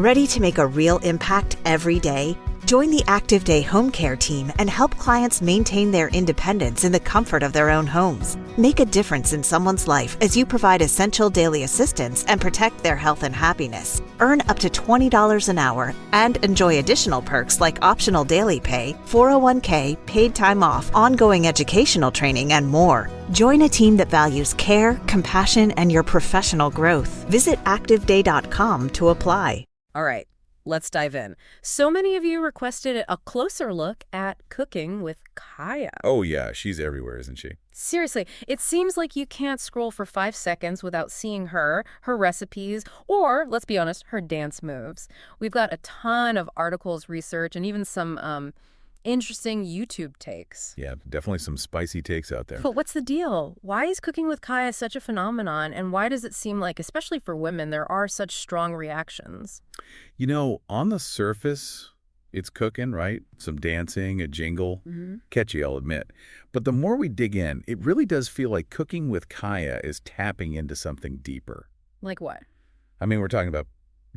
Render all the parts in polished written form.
Ready to make a real impact every day? Join the Active Day Home Care team and help clients maintain their independence in the comfort of their own homes. Make a difference in someone's life as you provide essential daily assistance and protect their health and happiness. Earn up to $20 an hour and enjoy additional perks like optional daily pay, 401k, paid time off, ongoing educational training, and more. Join a team that values care, compassion, and your professional growth. Visit activeday.com to apply. All right, let's dive in. So many of you requested a closer look at cooking with Kaya. Oh yeah, she's everywhere, isn't she? Seriously, it seems like you can't scroll for 5 seconds without seeing her recipes, or, let's be honest, her dance moves. We've got a ton of articles, research, and even some interesting YouTube takes. Yeah, definitely some spicy takes out there. But what's the deal? Why is cooking with Kaya such a phenomenon, and why does it seem like, especially for women, there are such strong reactions? You know, on the surface, it's cooking, right? Some dancing, a jingle. Catchy, I'll admit. But the more we dig in, it really does feel like cooking with Kaya is tapping into something deeper. Like what? I mean, we're talking about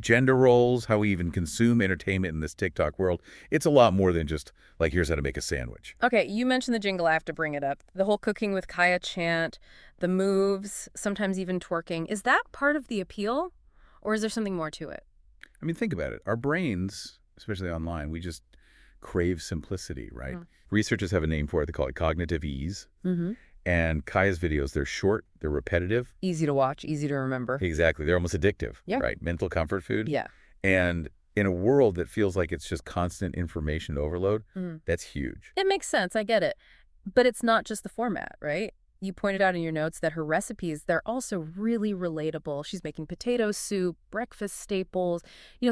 gender roles, how we even consume entertainment in this TikTok world. It's a lot more than just, like, here's how to make a sandwich. Okay, you mentioned the jingle. I have to bring it up. The whole cooking with Kaya chant, the moves, sometimes even twerking. Is that part of the appeal, or is there something more to it? I mean, think about it. Our brains, especially online, we just crave simplicity, right? Researchers have a name for it. They call it cognitive ease. And Kaya's videos, they're short, they're repetitive. Easy to watch, easy to remember. Exactly. They're almost addictive, right? Mental comfort food. Yeah. And in a world that feels like it's just constant information overload, that's huge. It makes sense. I get it. But it's not just the format, right? You pointed out in your notes that her recipes, they're also really relatable. She's making potato soup, breakfast staples,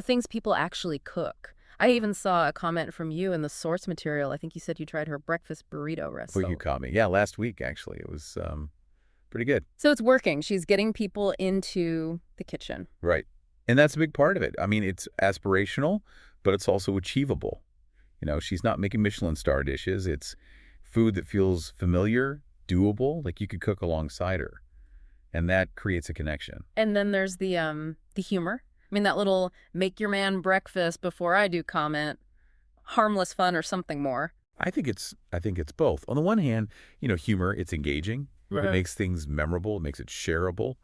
things people actually cook. I even saw a comment from you in the source material. I think you said you tried her breakfast burrito recipe. Well, you caught me. Yeah, last week, actually. It was pretty good. So it's working. She's getting people into the kitchen. Right. And that's a big part of it. I mean, it's aspirational, but it's also achievable. She's not making Michelin star dishes. It's food that feels familiar, doable, like you could cook alongside her. And that creates a connection. And then there's the humor. I mean, that little make your man breakfast before I do comment, harmless fun or something more. I think it's both. On the one hand, humor, it's engaging. Right. It makes things memorable. It makes it shareable.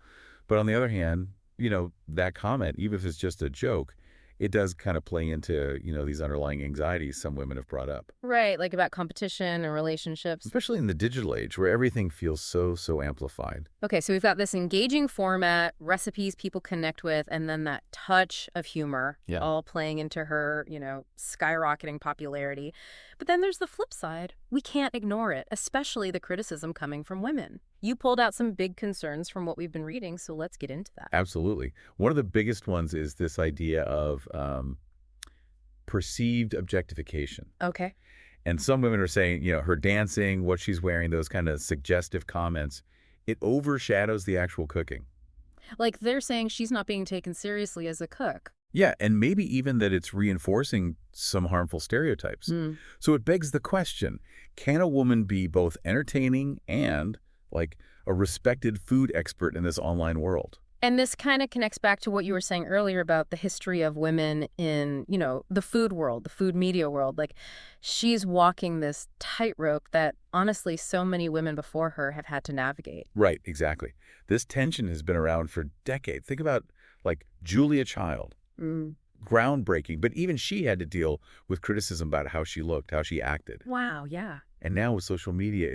But on the other hand, that comment, even if it's just a joke, it does kind of play into, these underlying anxieties some women have brought up. Right, like about competition and relationships. Especially in the digital age where everything feels so amplified. Okay, so we've got this engaging format, recipes people connect with, and then that touch of humor, all playing into her, skyrocketing popularity. But then there's the flip side. We can't ignore it, especially the criticism coming from women. You pulled out some big concerns from what we've been reading, so let's get into that. Absolutely. One of the biggest ones is this idea of perceived objectification. Okay. And some women are saying, her dancing, what she's wearing, those kind of suggestive comments, it overshadows the actual cooking. Like they're saying she's not being taken seriously as a cook. Yeah, and maybe even that it's reinforcing some harmful stereotypes. So it begs the question, can a woman be both entertaining and like a respected food expert in this online world? And this kind of connects back to what you were saying earlier about the history of women in, the food world, the food media world. Like, she's walking this tightrope that, honestly, so many women before her have had to navigate. Right, exactly. This tension has been around for decades. Think about, like, Julia Child. Groundbreaking. But even she had to deal with criticism about how she looked, how she acted. Wow, yeah. And now with social media,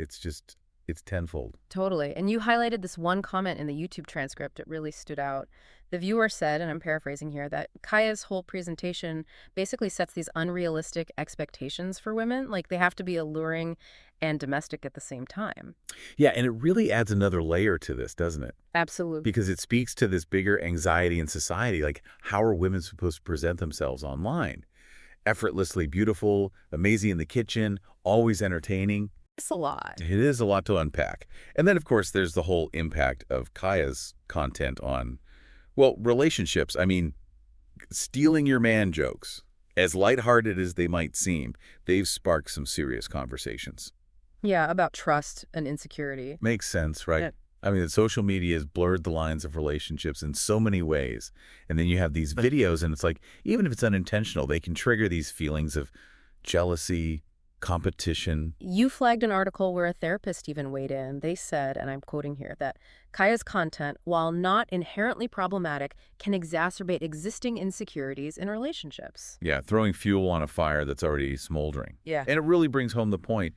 it's tenfold. Totally. And you highlighted this one comment in the YouTube transcript. It really stood out. The viewer said, and I'm paraphrasing here, that Kaya's whole presentation basically sets these unrealistic expectations for women. Like they have to be alluring and domestic at the same time. Yeah, and it really adds another layer to this, doesn't it? Absolutely. Because it speaks to this bigger anxiety in society. Like, how are women supposed to present themselves online? Effortlessly beautiful, amazing in the kitchen, always entertaining. It's a lot. It is a lot to unpack. And then, of course, there's the whole impact of Kaya's content on, well, relationships. I mean, stealing your man jokes, as lighthearted as they might seem, they've sparked some serious conversations. Yeah, about trust and insecurity. Makes sense, right? Yeah. I mean, social media has blurred the lines of relationships in so many ways. And then you have these videos, and it's like, even if it's unintentional, they can trigger these feelings of jealousy, competition. You flagged an article where a therapist even weighed in. They said, and I'm quoting here, that Kaya's content, while not inherently problematic, can exacerbate existing insecurities in relationships. Yeah, throwing fuel on a fire that's already smoldering. Yeah. And it really brings home the point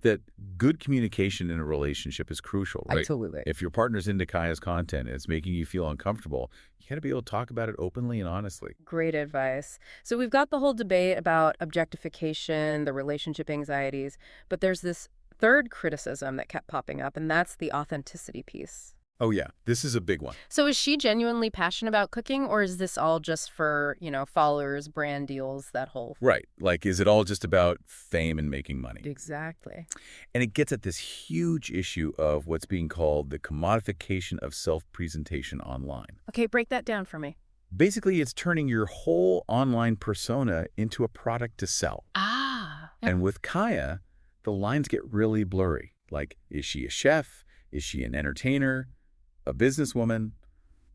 that good communication in a relationship is crucial, right? Absolutely. If your partner's into Kaya's content and it's making you feel uncomfortable, you got to be able to talk about it openly and honestly. Great advice. So we've got the whole debate about objectification, the relationship anxieties, but there's this third criticism that kept popping up, and that's the authenticity piece. Oh, yeah. This is a big one. So is she genuinely passionate about cooking, or is this all just for, followers, brand deals, that whole... Right. Like, is it all just about fame and making money? Exactly. And it gets at this huge issue of what's being called the commodification of self-presentation online. Okay, break that down for me. Basically, it's turning your whole online persona into a product to sell. Ah. And with Kaya, the lines get really blurry. Like, is she a chef? Is she an entertainer? A businesswoman,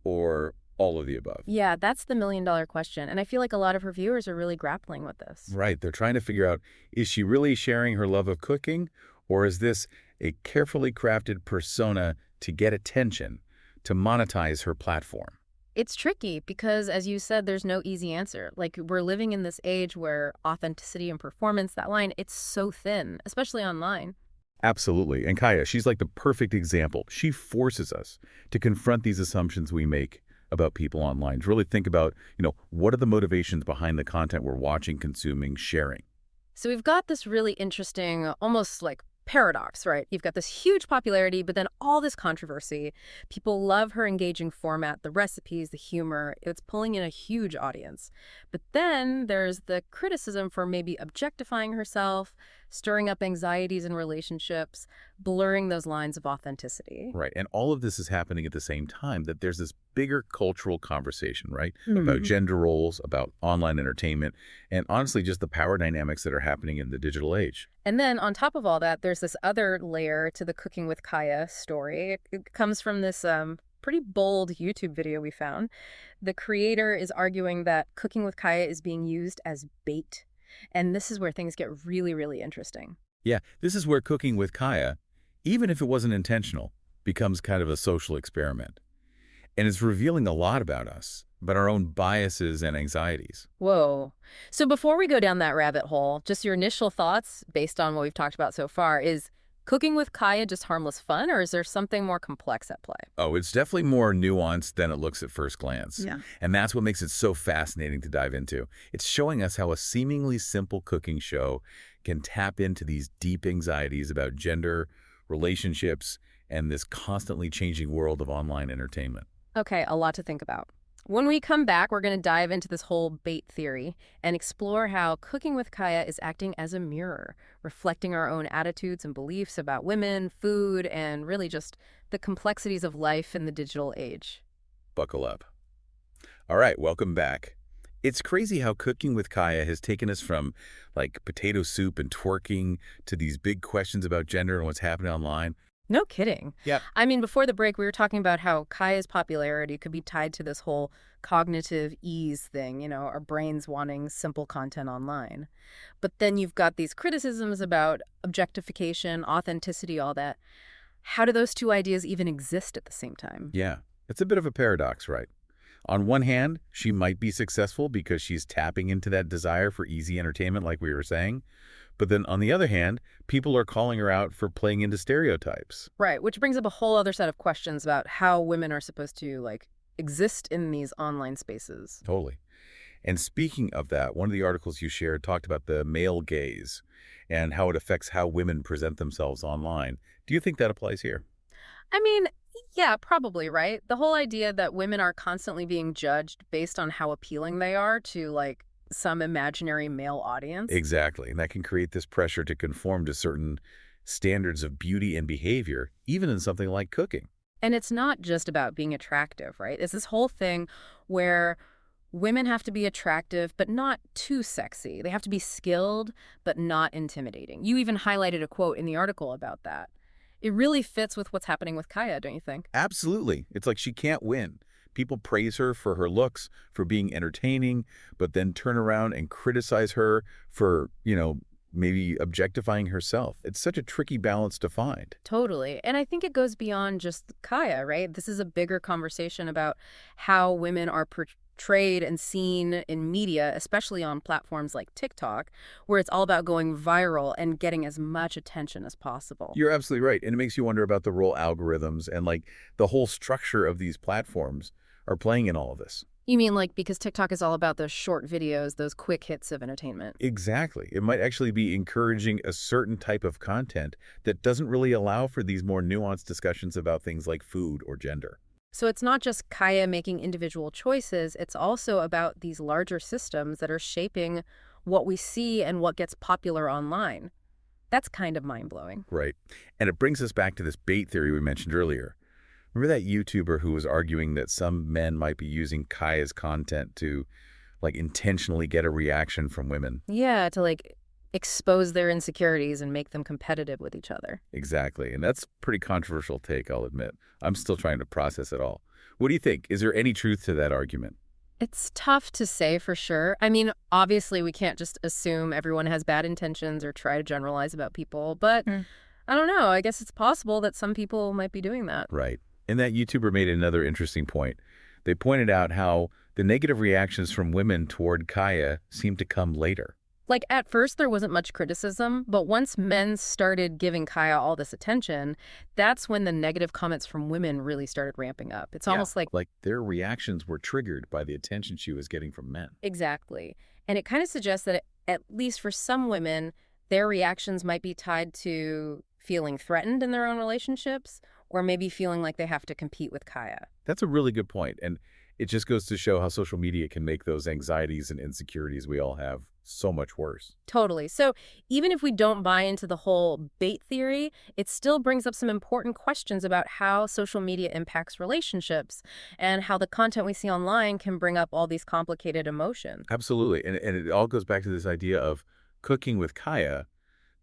or all of the above? Yeah, that's the million-dollar question, and I feel like a lot of her viewers are really grappling with this. Right. They're trying to figure out, is she really sharing her love of cooking, or is this a carefully crafted persona to get attention, to monetize her platform? It's tricky because, as you said, there's no easy answer. Like, we're living in this age where authenticity and performance, that line, it's so thin, especially online. Absolutely. And Kaya, she's like the perfect example. She forces us to confront these assumptions we make about people online, to really think about, what are the motivations behind the content we're watching, consuming, sharing? So we've got this really interesting, almost like paradox, right? You've got this huge popularity, but then all this controversy. People love her engaging format, the recipes, the humor. It's pulling in a huge audience. But then there's the criticism for maybe objectifying herself, stirring up anxieties in relationships, blurring those lines of authenticity. Right. And all of this is happening at the same time that there's this bigger cultural conversation, right? About gender roles, about online entertainment, and honestly, just the power dynamics that are happening in the digital age. And then on top of all that, there's this other layer to the Cooking with Kaya story. It comes from this pretty bold YouTube video we found. The creator is arguing that Cooking with Kaya is being used as bait. And this is where things get really, really interesting. Yeah, this is where Cooking with Kaya, even if it wasn't intentional, becomes kind of a social experiment. And it's revealing a lot about us, about our own biases and anxieties. Whoa. So before we go down that rabbit hole, just your initial thoughts, based on what we've talked about so far, is Cooking with Kaya just harmless fun, or is there something more complex at play? Oh, it's definitely more nuanced than it looks at first glance. Yeah. And that's what makes it so fascinating to dive into. It's showing us how a seemingly simple cooking show can tap into these deep anxieties about gender, relationships, and this constantly changing world of online entertainment. Okay, a lot to think about. When we come back, we're going to dive into this whole bait theory and explore how Cooking with Kaya is acting as a mirror, reflecting our own attitudes and beliefs about women, food, and really just the complexities of life in the digital age. Buckle up. All right, welcome back. It's crazy how Cooking with Kaya has taken us from, like, potato soup and twerking to these big questions about gender and what's happening online. No kidding. Yeah. I mean, before the break, we were talking about how Kaya's popularity could be tied to this whole cognitive ease thing, our brains wanting simple content online. But then you've got these criticisms about objectification, authenticity, all that. How do those two ideas even exist at the same time? Yeah, it's a bit of a paradox, right? On one hand, she might be successful because she's tapping into that desire for easy entertainment, like we were saying. But then on the other hand, people are calling her out for playing into stereotypes. Right, which brings up a whole other set of questions about how women are supposed to, exist in these online spaces. Totally. And speaking of that, one of the articles you shared talked about the male gaze and how it affects how women present themselves online. Do you think that applies here? I mean, yeah, probably, right? The whole idea that women are constantly being judged based on how appealing they are to, some imaginary male audience. Exactly. And that can create this pressure to conform to certain standards of beauty and behavior, even in something like cooking. And it's not just about being attractive, right? It's this whole thing where women have to be attractive, but not too sexy. They have to be skilled, but not intimidating. You even highlighted a quote in the article about that. It really fits with what's happening with Kaya, don't you think? Absolutely. It's like she can't win. People praise her for her looks, for being entertaining, but then turn around and criticize her for, maybe objectifying herself. It's such a tricky balance to find. Totally. And I think it goes beyond just Kaya, right? This is a bigger conversation about how women are portrayed and seen in media, especially on platforms like TikTok, where it's all about going viral and getting as much attention as possible. You're absolutely right. And it makes you wonder about the role algorithms and like the whole structure of these platforms are playing in all of this. You mean like because TikTok is all about those short videos, those quick hits of entertainment? Exactly. It might actually be encouraging a certain type of content that doesn't really allow for these more nuanced discussions about things like food or gender. So it's not just Kaya making individual choices, it's also about these larger systems that are shaping what we see and what gets popular online. That's kind of mind-blowing. Right. And it brings us back to this bait theory we mentioned earlier. Remember that YouTuber who was arguing that some men might be using Kaya's content to, like, intentionally get a reaction from women? Yeah, to like expose their insecurities and make them competitive with each other. Exactly. And that's a pretty controversial take, I'll admit. I'm still trying to process it all. What do you think? Is there any truth to that argument? It's tough to say for sure. I mean, obviously we can't just assume everyone has bad intentions or try to generalize about people, but I don't know. I guess it's possible that some people might be doing that. Right. And that YouTuber made another interesting point. They pointed out how the negative reactions from women toward Kaya seemed to come later. Like, at first, there wasn't much criticism, but once men started giving Kaya all this attention, that's when the negative comments from women really started ramping up. It's almost like their reactions were triggered by the attention she was getting from men. Exactly. And it kind of suggests that, at least for some women, their reactions might be tied to feeling threatened in their own relationships or maybe feeling like they have to compete with Kaya. That's a really good point. And it just goes to show how social media can make those anxieties and insecurities we all have so much worse. Totally. So even if we don't buy into the whole bait theory, it still brings up some important questions about how social media impacts relationships and how the content we see online can bring up all these complicated emotions. Absolutely. And it all goes back to this idea of cooking with Kaya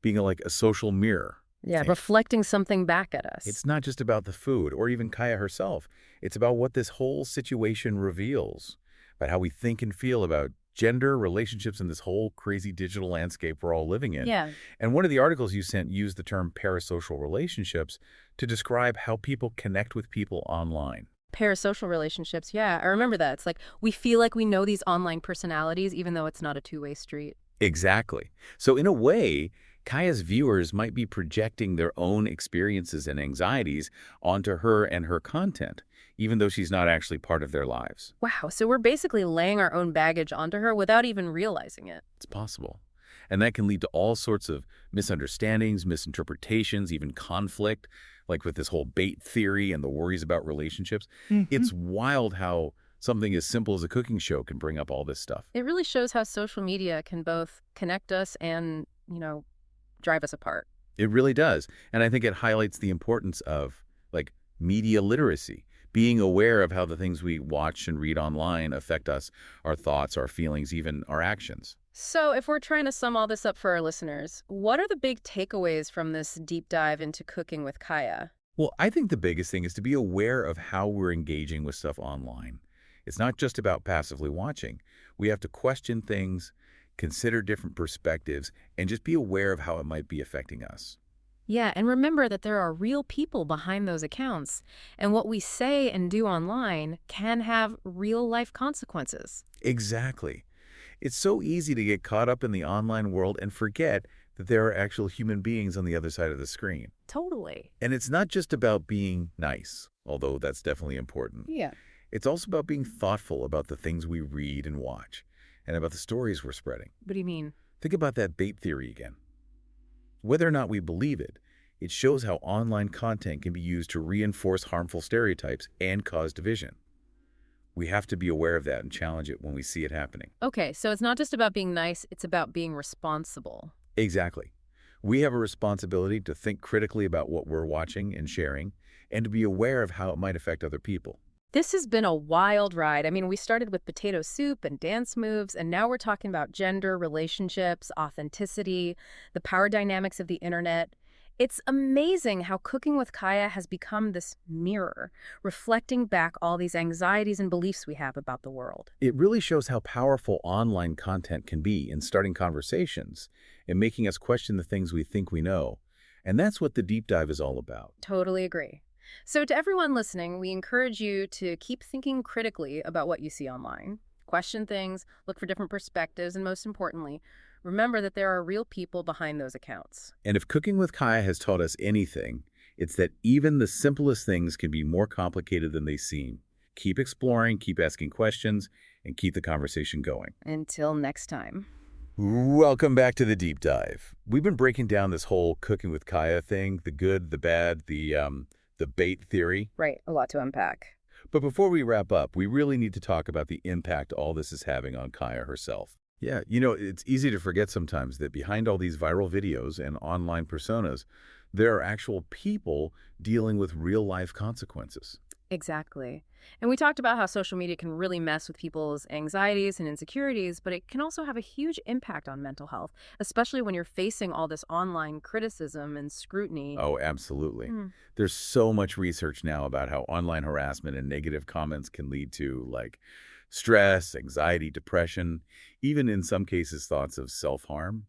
being like a social mirror. Yeah, reflecting something back at us. It's not just about the food or even Kaya herself. It's about what this whole situation reveals, about how we think and feel about gender, relationships, and this whole crazy digital landscape we're all living in. Yeah. And one of the articles you sent used the term parasocial relationships to describe how people connect with people online. Parasocial relationships, yeah, I remember that. It's like we feel like we know these online personalities even though it's not a two-way street. Exactly. So in a way, Kaya's viewers might be projecting their own experiences and anxieties onto her and her content, even though she's not actually part of their lives. Wow, so we're basically laying our own baggage onto her without even realizing it. It's possible. And that can lead to all sorts of misunderstandings, misinterpretations, even conflict, like with this whole bait theory and the worries about relationships. It's wild how something as simple as a cooking show can bring up all this stuff. It really shows how social media can both connect us and, drive us apart. It really does. And I think it highlights the importance of, like, media literacy, being aware of how the things we watch and read online affect us, our thoughts, our feelings, even our actions. So if we're trying to sum all this up for our listeners, what are the big takeaways from this deep dive into cooking with Kaya? Well, I think the biggest thing is to be aware of how we're engaging with stuff online. It's not just about passively watching. We have to question things, consider different perspectives, and just be aware of how it might be affecting us. Yeah, and remember that there are real people behind those accounts, and what we say and do online can have real-life consequences. Exactly. It's so easy to get caught up in the online world and forget that there are actual human beings on the other side of the screen. Totally. And it's not just about being nice, although that's definitely important. Yeah. It's also about being thoughtful about the things we read and watch, and about the stories we're spreading. What do you mean? Think about that bait theory again. Whether or not we believe it, it shows how online content can be used to reinforce harmful stereotypes and cause division. We have to be aware of that and challenge it when we see it happening. Okay, so it's not just about being nice, it's about being responsible. Exactly. We have a responsibility to think critically about what we're watching and sharing, and to be aware of how it might affect other people. This has been a wild ride. I mean, we started with potato soup and dance moves, and now we're talking about gender, relationships, authenticity, the power dynamics of the internet. It's amazing how Cooking with Kaya has become this mirror, reflecting back all these anxieties and beliefs we have about the world. It really shows how powerful online content can be in starting conversations and making us question the things we think we know. And that's what the deep dive is all about. Totally agree. So to everyone listening, we encourage you to keep thinking critically about what you see online. Question things, look for different perspectives, and most importantly, remember that there are real people behind those accounts. And if Cooking with Kaya has taught us anything, it's that even the simplest things can be more complicated than they seem. Keep exploring, keep asking questions, and keep the conversation going. Until next time. Welcome back to the deep dive. We've been breaking down this whole Cooking with Kaya thing, the good, the bad, the bait theory. Right, a lot to unpack. But before we wrap up, we really need to talk about the impact all this is having on Kaya herself. Yeah, it's easy to forget sometimes that behind all these viral videos and online personas, there are actual people dealing with real-life consequences. Exactly. And we talked about how social media can really mess with people's anxieties and insecurities, but it can also have a huge impact on mental health, especially when you're facing all this online criticism and scrutiny. Oh, absolutely. There's so much research now about how online harassment and negative comments can lead to, like, stress, anxiety, depression, even in some cases thoughts of self-harm.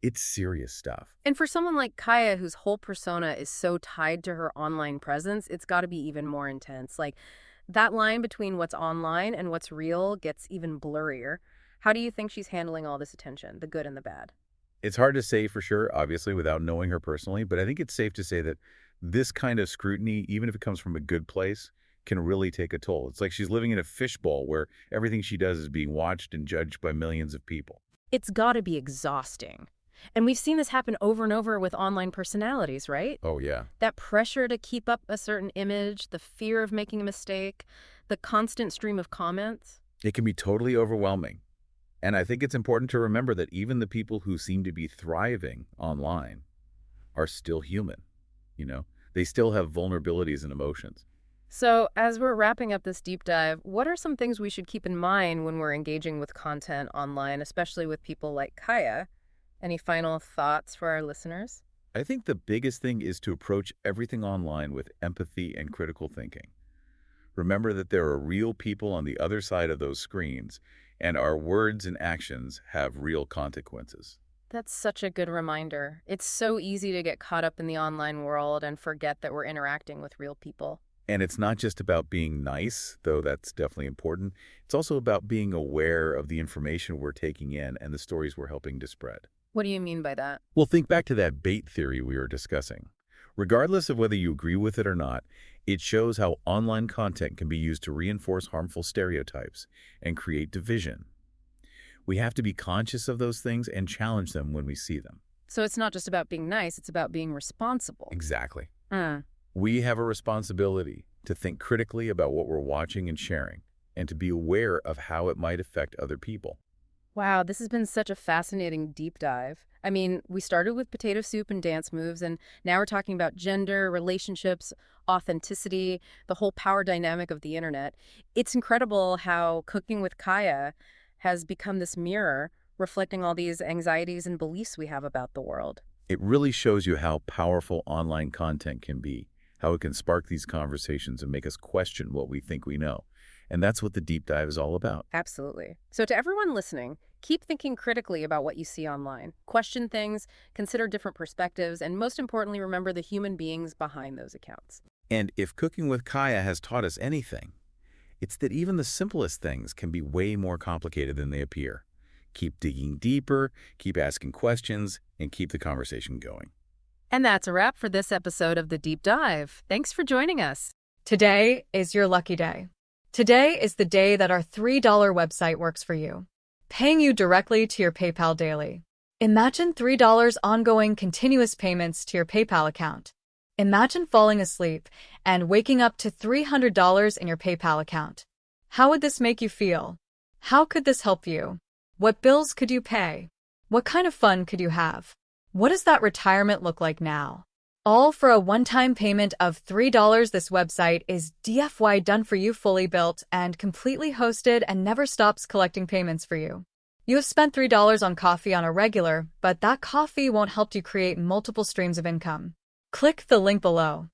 It's serious stuff. And for someone like Kaya, whose whole persona is so tied to her online presence, it's got to be even more intense. Like, that line between what's online and what's real gets even blurrier. How do you think she's handling all this attention, the good and the bad? It's hard to say for sure, obviously, without knowing her personally, but I think it's safe to say that this kind of scrutiny, even if it comes from a good place, can really take a toll. It's like she's living in a fishbowl where everything she does is being watched and judged by millions of people. It's got to be exhausting. And we've seen this happen over and over with online personalities, right? Oh, yeah. That pressure to keep up a certain image, the fear of making a mistake, the constant stream of comments. It can be totally overwhelming. And I think it's important to remember that even the people who seem to be thriving online are still human. They still have vulnerabilities and emotions. So as we're wrapping up this deep dive, what are some things we should keep in mind when we're engaging with content online, especially with people like Kaya? Any final thoughts for our listeners? I think the biggest thing is to approach everything online with empathy and critical thinking. Remember that there are real people on the other side of those screens, and our words and actions have real consequences. That's such a good reminder. It's so easy to get caught up in the online world and forget that we're interacting with real people. And it's not just about being nice, though that's definitely important. It's also about being aware of the information we're taking in and the stories we're helping to spread. What do you mean by that? Well, think back to that bait theory we were discussing. Regardless of whether you agree with it or not, it shows how online content can be used to reinforce harmful stereotypes and create division. We have to be conscious of those things and challenge them when we see them. So it's not just about being nice, it's about being responsible. Exactly. We have a responsibility to think critically about what we're watching and sharing, and to be aware of how it might affect other people. Wow, this has been such a fascinating deep dive. I mean, we started with potato soup and dance moves, and now we're talking about gender, relationships, authenticity, the whole power dynamic of the internet. It's incredible how Cooking with Kaya has become this mirror reflecting all these anxieties and beliefs we have about the world. It really shows you how powerful online content can be, how it can spark these conversations and make us question what we think we know. And that's what the deep dive is all about. Absolutely. So to everyone listening, keep thinking critically about what you see online. Question things, consider different perspectives, and most importantly, remember the human beings behind those accounts. And if Cooking with Kaya has taught us anything, it's that even the simplest things can be way more complicated than they appear. Keep digging deeper, keep asking questions, and keep the conversation going. And that's a wrap for this episode of The Deep Dive. Thanks for joining us. Today is your lucky day. Today is the day that our $3 website works for you, paying you directly to your PayPal daily. Imagine $3 ongoing continuous payments to your PayPal account. Imagine falling asleep and waking up to $300 in your PayPal account. How would this make you feel? How could this help you? What bills could you pay? What kind of fun could you have? What does that retirement look like now? All for a one-time payment of $3. This website is DFY done for you, fully built and completely hosted, and never stops collecting payments for you. You have spent $3 on coffee on a regular, but that coffee won't help you create multiple streams of income. Click the link below.